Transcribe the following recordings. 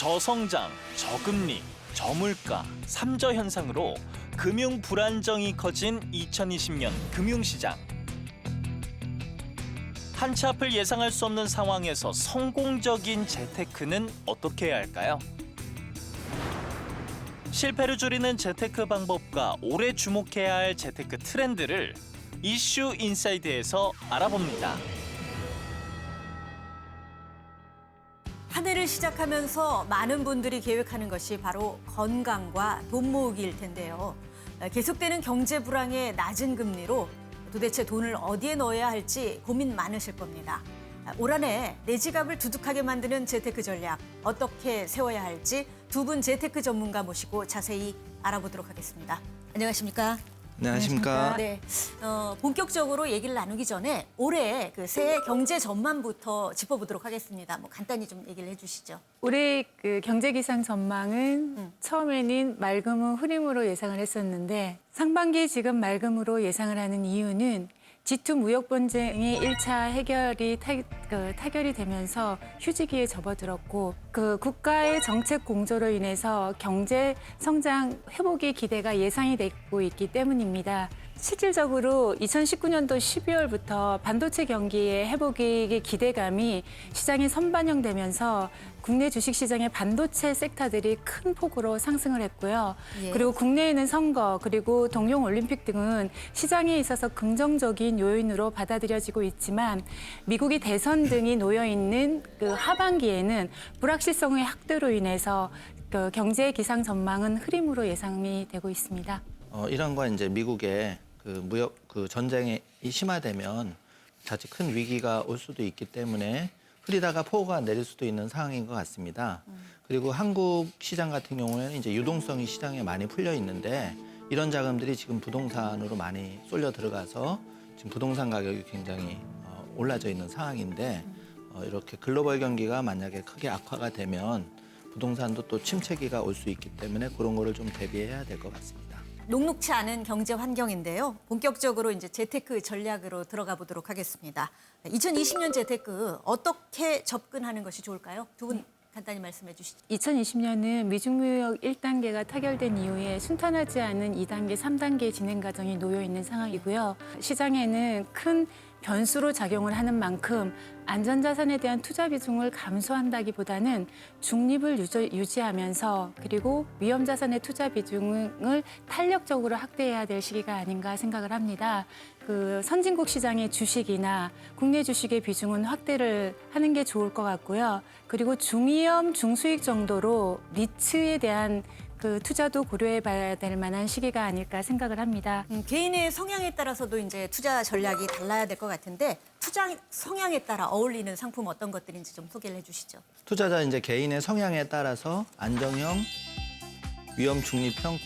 저성장, 저금리, 저물가, 삼저 현상으로 금융 불안정이 커진 2020년 금융시장. 한치 앞을 예상할 수 없는 상황에서 성공적인 재테크는 어떻게 해야 할까요? 실패를 줄이는 재테크 방법과 올해 주목해야 할 재테크 트렌드를 이슈 인사이드에서 알아봅니다. 한 해를 시작하면서 많은 분들이 계획하는 것이 바로 건강과 돈 모으기일 텐데요. 계속되는 경제 불황에 낮은 금리로 도대체 돈을 어디에 넣어야 할지 고민 많으실 겁니다. 올 한 해 내 지갑을 두둑하게 만드는 재테크 전략 어떻게 세워야 할지 두 분 재테크 전문가 모시고 자세히 알아보도록 하겠습니다. 안녕하십니까? 안녕하십니까? 네, 본격적으로 얘기를 나누기 전에 올해 그 새해 경제 전망부터 짚어보도록 하겠습니다. 뭐 간단히 좀 얘기를 해주시죠. 올해 그 경제 기상 전망은 처음에는 맑음 후 흐림으로 예상을 했었는데 상반기 지금 맑음으로 예상을 하는 이유는 G2 무역 분쟁의 1차 해결이 타결이 되면서 휴지기에 접어들었고 그 국가의 정책 공조로 인해서 경제 성장 회복의 기대가 예상이 되고 있기 때문입니다. 실질적으로 2019년도 12월부터 반도체 경기의 회복의 기대감이 시장에 선반영되면서 국내 주식시장의 반도체 섹터들이 큰 폭으로 상승을 했고요. 예. 그리고 국내에는 선거 그리고 동경올림픽 등은 시장에 있어서 긍정적인 요인으로 받아들여지고 있지만 미국의 대선 등이 놓여있는 그 하반기에는 불확실성의 확대로 인해서 그 경제 기상 전망은 흐림으로 예상이 되고 있습니다. 이란과 이제 미국의 그 무역 전쟁이 심화되면 자칫 큰 위기가 올 수도 있기 때문에 흐리다가 폭우가 내릴 수도 있는 상황인 것 같습니다. 그리고 한국 시장 같은 경우에는 이제 유동성이 시장에 많이 풀려 있는데 이런 자금들이 지금 부동산으로 많이 쏠려 들어가서 지금 부동산 가격이 굉장히 올라져 있는 상황인데 이렇게 글로벌 경기가 만약에 크게 악화가 되면 부동산도 또 침체기가 올 수 있기 때문에 그런 거를 좀 대비해야 될 것 같습니다. 녹록치 않은 경제 환경인데요. 본격적으로 이제 재테크 전략으로 들어가 보도록 하겠습니다. 2020년 재테크 어떻게 접근하는 것이 좋을까요? 두 분 간단히 말씀해 주시죠. 2020년은 미중무역 1단계가 타결된 이후에 순탄하지 않은 2단계, 3단계 진행 과정이 놓여 있는 상황이고요. 시장에는 큰 변수로 작용을 하는 만큼 안전자산에 대한 투자 비중을 감소한다기보다는 중립을 유지하면서 그리고 위험자산의 투자 비중을 탄력적으로 확대해야 될 시기가 아닌가 생각을 합니다. 그 선진국 시장의 주식이나 국내 주식의 비중은 확대를 하는 게 좋을 것 같고요. 그리고 중위험, 중수익 정도로 리츠에 대한 그 투자도 고려해 봐야 될 만한 시기가 아닐까 생각을 합니다. 개인의 성향에 따라서도 이제 투자 전략이 달라야 될 것 같은데 투자 성향에 따라 어울리는 상품 어떤 것들인지 좀 소개를 해주시죠. 투자자 이제 개인의 성향에 따라서 안정형, 위험 중립형,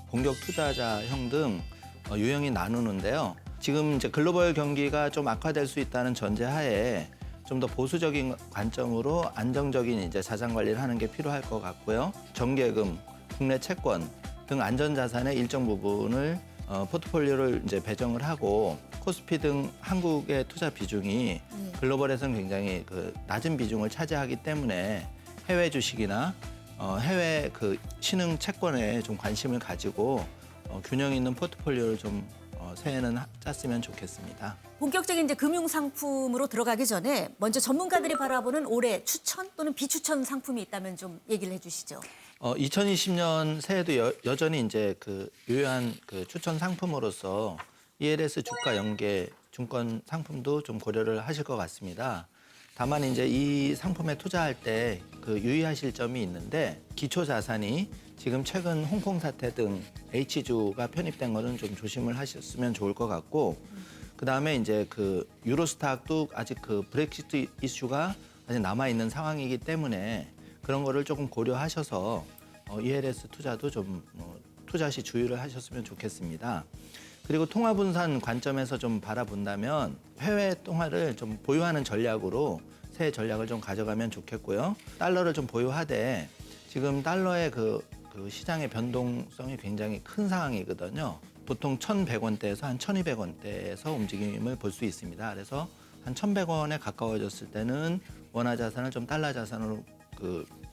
공격 투자자형 등 유형이 나누는데요. 지금 이제 글로벌 경기가 좀 악화될 수 있다는 전제하에 좀 더 보수적인 관점으로 안정적인 이제 자산 관리를 하는 게 필요할 것 같고요. 정기예금, 국내 채권 등 안전 자산의 일정 부분을 포트폴리오를 이제 배정을 하고 코스피 등 한국의 투자 비중이 글로벌에서는 굉장히 그 낮은 비중을 차지하기 때문에 해외 주식이나 해외 그 신흥 채권에 좀 관심을 가지고 균형 있는 포트폴리오를 좀 새해는 짰으면 좋겠습니다. 본격적인 이제 금융 상품으로 들어가기 전에 먼저 전문가들이 바라보는 올해 추천 또는 비추천 상품이 있다면 좀 얘기를 해주시죠. 2020년 새해도 여전히 이제 그 유효한 그 추천 상품으로서 ELS 주가 연계 증권 상품도 좀 고려를 하실 것 같습니다. 다만 이제 이 상품에 투자할 때 그 유의하실 점이 있는데 기초 자산이 지금 최근 홍콩 사태 등 H주가 편입된 거는 좀 조심을 하셨으면 좋을 것 같고 그다음에 이제 그 유로스탁도 아직 그 브렉시트 이슈가 아직 남아 있는 상황이기 때문에 그런 거를 조금 고려하셔서 ELS 투자도 좀 투자 시 주의를 하셨으면 좋겠습니다. 그리고 통화 분산 관점에서 좀 바라본다면 해외 통화를 좀 보유하는 전략으로 새해 전략을 좀 가져가면 좋겠고요. 달러를 좀 보유하되 지금 달러의 그 시장의 변동성이 굉장히 큰 상황이거든요. 보통 1,100원대에서 한 1,200원대에서 움직임을 볼 수 있습니다. 그래서 한 1,100원에 가까워졌을 때는 원화 자산을 좀 달러 자산으로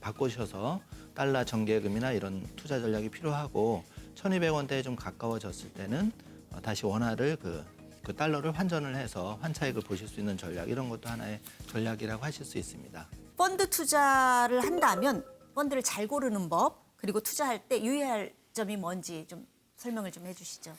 바꾸셔서 달러 정기예금이나 이런 투자 전략이 필요하고 1,200원대에 좀 가까워졌을 때는 다시 원화를 그 달러를 환전을 해서 환차익을 보실 수 있는 전략 이런 것도 하나의 전략이라고 하실 수 있습니다. 펀드 투자를 한다면 펀드를 잘 고르는 법 그리고 투자할 때 유의할 점이 뭔지 좀 설명을 좀 해주시죠.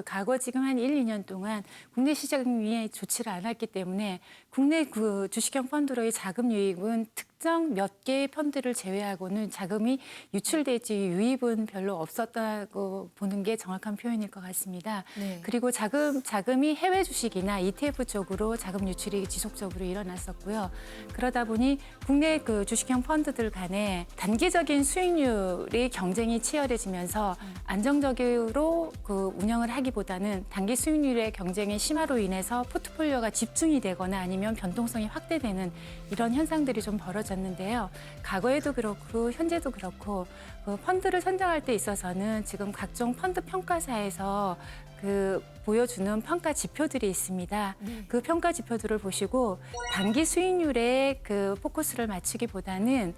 과거 지금 한 1, 2년 동안 국내 시장이 좋지를 않았기 때문에 국내 그 주식형 펀드로의 자금 유입은 특정 몇 개의 펀드를 제외하고는 자금이 유출될지 유입은 별로 없었다고 보는 게 정확한 표현일 것 같습니다. 네. 그리고 자금이 해외 주식이나 ETF 쪽으로 자금 유출이 지속적으로 일어났었고요. 그러다 보니 국내 그 주식형 펀드들 간에 단기적인 수익률이 경쟁이 치열해지면서 안정적으로 그 운영을 하기보다는 단기 수익률의 경쟁의 심화로 인해서 포트폴리오가 집중이 되거나 아니면 변동성이 확대되는 이런 현상들이 좀 벌어졌는데요. 과거에도 그렇고 현재도 그렇고 펀드를 선정할 때 있어서는 지금 각종 펀드 평가사에서 보여주는 평가 지표들이 있습니다. 그 평가 지표들을 보시고 단기 수익률에 포커스를 맞추기보다는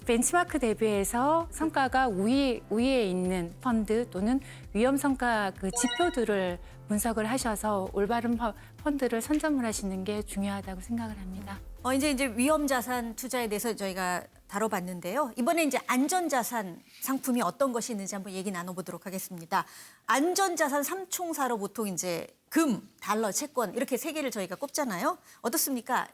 벤치마크 대비해서 성과가 우위에 있는 펀드 또는 위험 성과 지표들을 분석을 하셔서 올바른 펀드를 선점을 하시는 게 중요하다고 생각을 합니다. 이제 위험 자산 투자에 대해서 저희가 다뤄봤는데요. 이번에 이제 안전 자산 상품이 어떤 것이 있는지 한번 얘기 나눠보도록 하겠습니다. 안전 자산 3총사로 보통 이제 금, 달러, 채권 이렇게 세 개를 저희가 꼽잖아요. 어떻습니까?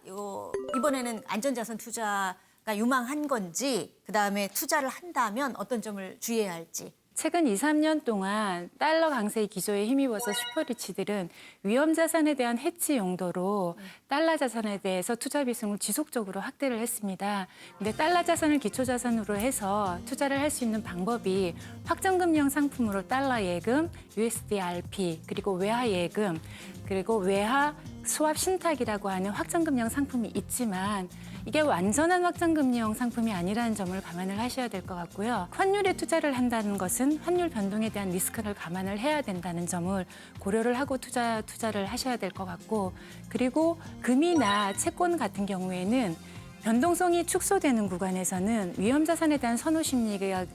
이번에는 안전 자산 투자가 유망한 건지, 그다음에 투자를 한다면 어떤 점을 주의해야 할지. 최근 2, 3년 동안 달러 강세 기조에 힘입어서 슈퍼리치들은 위험 자산에 대한 해치 용도로 달러 자산에 대해서 투자 비중을 지속적으로 확대를 했습니다. 근데 달러 자산을 기초 자산으로 해서 투자를 할 수 있는 방법이 확정금융 상품으로 달러 예금, USD-RP, 그리고 외화 예금, 그리고 외화 수합 신탁이라고 하는 확정금융 상품이 있지만 이게 완전한 확정금융 상품이 아니라는 점을 감안을 하셔야 될 것 같고요. 환율에 투자를 한다는 것은 환율 변동에 대한 리스크를 감안을 해야 된다는 점을 고려를 하고 투자를 하셔야 될 것 같고, 그리고 금이나 채권 같은 경우에는 변동성이 축소되는 구간에서는 위험 자산에 대한 선호 심리가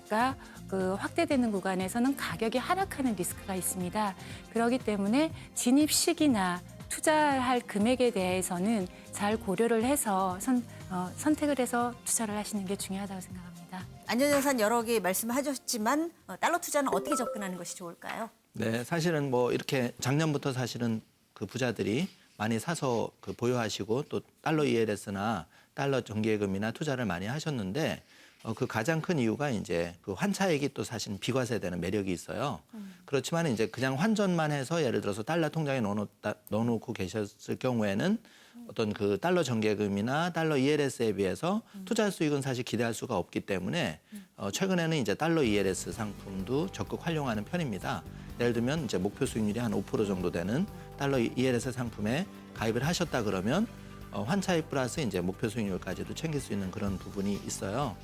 확대되는 구간에서는 가격이 하락하는 리스크가 있습니다. 그렇기 때문에 진입 시기나 투자할 금액에 대해서는 잘 고려를 해서 선택을 해서 투자를 하시는 게 중요하다고 생각합니다. 안전자산 여러 개 말씀하셨지만 달러 투자는 어떻게 접근하는 것이 좋을까요? 네, 사실은 뭐 이렇게 작년부터 사실은 부자들이 많이 사서 보유하시고 또 달러 ELS나 달러 정기예금이나 투자를 많이 하셨는데 그 가장 큰 이유가 이제 환차익이 또 사실 비과세되는 매력이 있어요. 그렇지만 이제 그냥 환전만 해서 예를 들어서 달러 통장에 넣어놓고 계셨을 경우에는 어떤 달러 정기예금이나 달러 ELS에 비해서 투자 수익은 사실 기대할 수가 없기 때문에 최근에는 이제 달러 ELS 상품도 적극 활용하는 편입니다. 예를 들면 이제 목표 수익률이 한 5% 정도 되는 달러 ELS 상품에 가입을 하셨다 그러면 환차익 플러스 이제 목표 수익률까지도 챙길 수 있는 그런 부분이 있어요.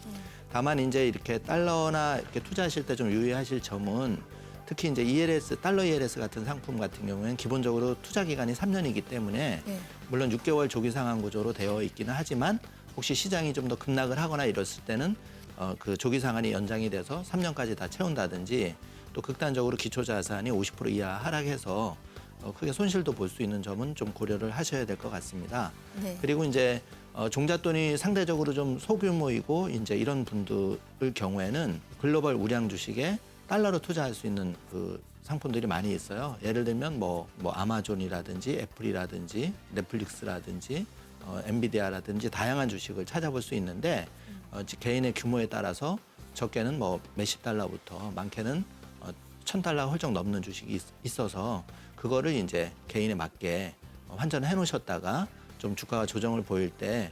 다만 이제 이렇게 달러나 이렇게 투자하실 때 좀 유의하실 점은 특히 이제 달러 ELS 같은 상품 같은 경우에는 기본적으로 투자 기간이 3년이기 때문에 물론 6개월 조기 상환 구조로 되어 있기는 하지만 혹시 시장이 좀 더 급락을 하거나 이랬을 때는 조기 상환이 연장이 돼서 3년까지 다 채운다든지 또 극단적으로 기초 자산이 50% 이하 하락해서 크게 손실도 볼 수 있는 점은 좀 고려를 하셔야 될 것 같습니다. 네. 그리고 이제 종잣돈이 상대적으로 좀 소규모이고 이제 이런 분들 경우에는 글로벌 우량 주식에 달러로 투자할 수 있는 상품들이 많이 있어요. 예를 들면 뭐 아마존이라든지 애플이라든지 넷플릭스라든지 엔비디아라든지 다양한 주식을 찾아볼 수 있는데 개인의 규모에 따라서 적게는 뭐 몇십 달러부터 많게는 1,000달러가 훌쩍 넘는 주식이 있어서 그거를 이제 개인에 맞게 환전해 놓으셨다가 좀 주가가 조정을 보일 때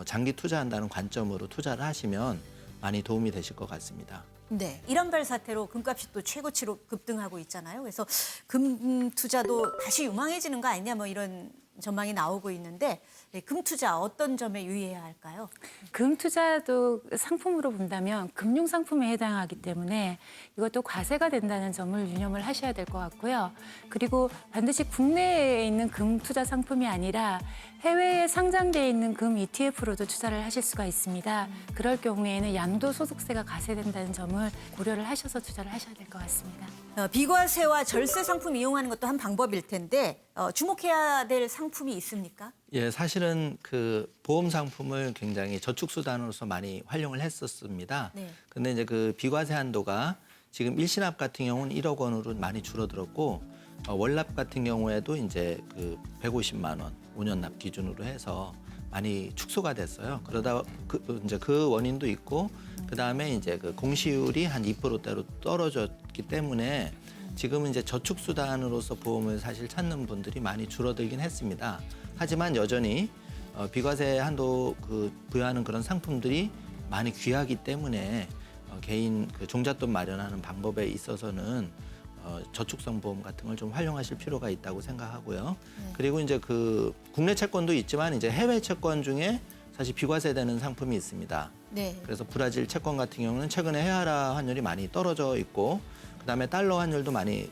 장기 투자한다는 관점으로 투자를 하시면 많이 도움이 되실 것 같습니다. 네, 이런별 사태로 금값이 또 최고치로 급등하고 있잖아요. 그래서 금 투자도 다시 유망해지는 거 아니냐 뭐 이런 전망이 나오고 있는데 금투자 어떤 점에 유의해야 할까요? 금 투자도 상품으로 본다면 금융 상품에 해당하기 때문에 이것도 과세가 된다는 점을 유념을 하셔야 될 것 같고요. 그리고 반드시 국내에 있는 금 투자 상품이 아니라 해외에 상장돼 있는 금 ETF로도 투자를 하실 수가 있습니다. 그럴 경우에는 양도소득세가 과세된다는 점을 고려를 하셔서 투자를 하셔야 될 것 같습니다. 비과세와 절세 상품 이용하는 것도 한 방법일 텐데 주목해야 될 상품이 있습니까? 예, 사실은 그 보험 상품을 굉장히 저축 수단으로서 많이 활용을 했었습니다. 네. 근데 이제 그 비과세 한도가 지금 일시납 같은 경우는 1억 원으로 많이 줄어들었고 월납 같은 경우에도 이제 그 150만 원 5년 납 기준으로 해서 많이 축소가 됐어요. 그러다 이제 그 원인도 있고 그다음에 이제 그 공시율이 한 2%대로 떨어졌기 때문에 지금은 이제 저축 수단으로서 보험을 사실 찾는 분들이 많이 줄어들긴 했습니다. 하지만 여전히 비과세 한도 부여하는 그런 상품들이 많이 귀하기 때문에 개인 그 종잣돈 마련하는 방법에 있어서는 저축성 보험 같은 걸 좀 활용하실 필요가 있다고 생각하고요. 그리고 이제 그 국내 채권도 있지만 이제 해외 채권 중에 사실 비과세되는 상품이 있습니다. 네. 그래서 브라질 채권 같은 경우는 최근에 헤아라 환율이 많이 떨어져 있고 그다음에 달러 환율도 많이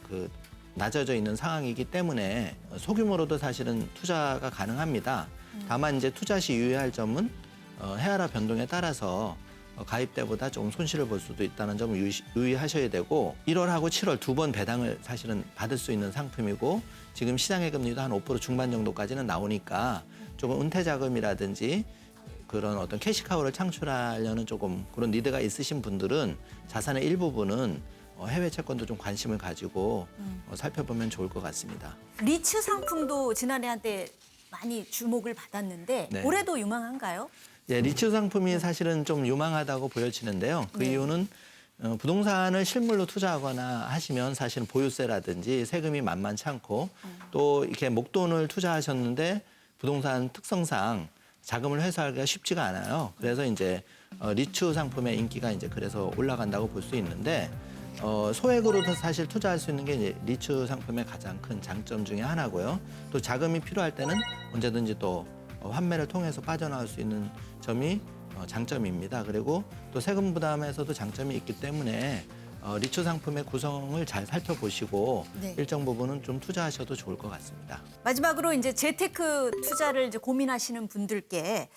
낮아져 있는 상황이기 때문에 소규모로도 사실은 투자가 가능합니다. 다만 이제 투자 시 유의할 점은 헤아라 변동에 따라서 가입 때보다 조금 손실을 볼 수도 있다는 점을 유의하셔야 되고 1월하고 7월 두 번 배당을 사실은 받을 수 있는 상품이고 지금 시장의 금리도 한 5% 중반 정도까지는 나오니까 조금 은퇴 자금이라든지 그런 어떤 캐시카우를 창출하려는 조금 그런 니드가 있으신 분들은 자산의 일부분은 해외 채권도 좀 관심을 가지고 살펴보면 좋을 것 같습니다. 리츠 상품도 지난해 한때 많이 주목을 받았는데 네. 올해도 유망한가요? 예, 리츠 상품이 사실은 좀 유망하다고 보여지는데요. 그 네. 이유는 부동산을 실물로 투자하거나 하시면 사실은 보유세라든지 세금이 만만치 않고 또 이렇게 목돈을 투자하셨는데 부동산 특성상 자금을 회수하기가 쉽지가 않아요. 그래서 이제 리츠 상품의 인기가 이제 그래서 올라간다고 볼 수 있는데 소액으로도 사실 투자할 수 있는 게 이제 리츠 상품의 가장 큰 장점 중에 하나고요. 또 자금이 필요할 때는 언제든지 또 환매를 통해서 빠져나올 수 있는 점이 장점입니다. 그리고 또 세금 부담에서도 장점이 있기 때문에 리츠 상품의 구성을 잘 살펴보시고 네. 일정 부분은 좀 투자하셔도 좋을 것 같습니다. 마지막으로 이제 재테크 투자를 이제 고민하시는 분들께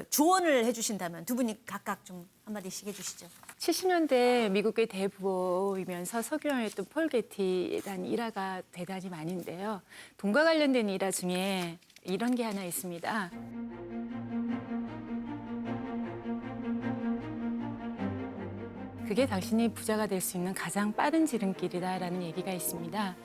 조언을 해주신다면 두 분이 각각 좀 한마디씩 해주시죠. 70년대 미국의 대부호이면서 석유화했던 폴 게티라는 일화가 대단히 많은데요. 돈과 관련된 일화 중에 이런 게 하나 있습니다. 그게 당신이 부자가 될 수 있는 가장 빠른 지름길이다라는 얘기가 있습니다.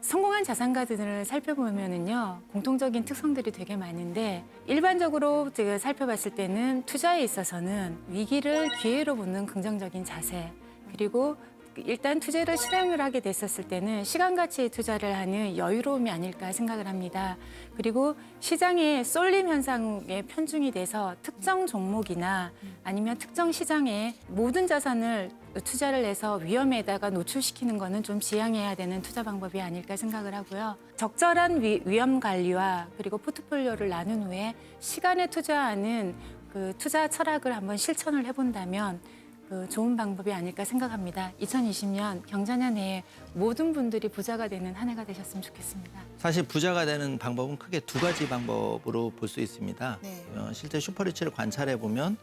성공한 자산가들을 살펴보면은요, 공통적인 특성들이 되게 많은데 일반적으로 제가 살펴봤을 때는 투자에 있어서는 위기를 기회로 보는 긍정적인 자세, 그리고 일단 투자를 실행을 하게 됐었을 때는 시간 가치의 투자를 하는 여유로움이 아닐까 생각을 합니다. 그리고 시장의 쏠림 현상에 편중이 돼서 특정 종목이나 아니면 특정 시장에 모든 자산을 투자를 해서 위험에다가 노출시키는 거는 좀 지양해야 되는 투자 방법이 아닐까 생각을 하고요. 적절한 위험 관리와 그리고 포트폴리오를 나눈 후에 시간에 투자하는 그 투자 철학을 한번 실천을 해본다면 좋은 방법이 아닐까 생각합니다. 2020년 경자년 해에 모든 분들이 부자가 되는 한 해가 되셨으면 좋겠습니다. 사실 부자가 되는 방법은 크게 두 가지 방법으로 볼 수 있습니다. 네. 실제 슈퍼리치를 관찰해 보면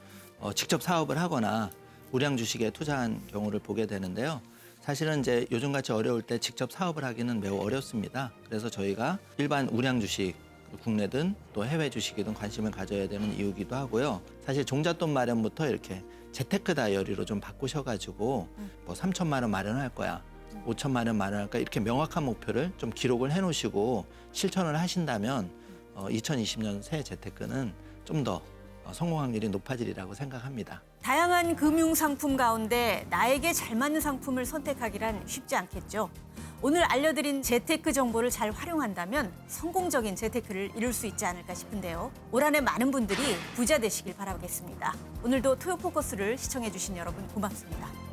직접 사업을 하거나 우량 주식에 투자한 경우를 보게 되는데요. 사실은 이제 요즘같이 어려울 때 직접 사업을 하기는 매우 어렵습니다. 그래서 저희가 일반 우량 주식, 국내든 또 해외 주식이든 관심을 가져야 되는 이유기도 하고요. 사실 종잣돈 마련부터 이렇게 재테크 다이어리로 좀 바꾸셔가지고 뭐 3천만 원 마련할 거야, 5천만 원 마련할 거야 이렇게 명확한 목표를 좀 기록을 해놓으시고 실천을 하신다면 2020년 새 재테크는 좀 더 성공 확률이 높아지리라고 생각합니다. 다양한 금융 상품 가운데 나에게 잘 맞는 상품을 선택하기란 쉽지 않겠죠. 오늘 알려드린 재테크 정보를 잘 활용한다면 성공적인 재테크를 이룰 수 있지 않을까 싶은데요. 올 한해 많은 분들이 부자 되시길 바라겠습니다. 오늘도 토요 포커스를 시청해주신 여러분 고맙습니다.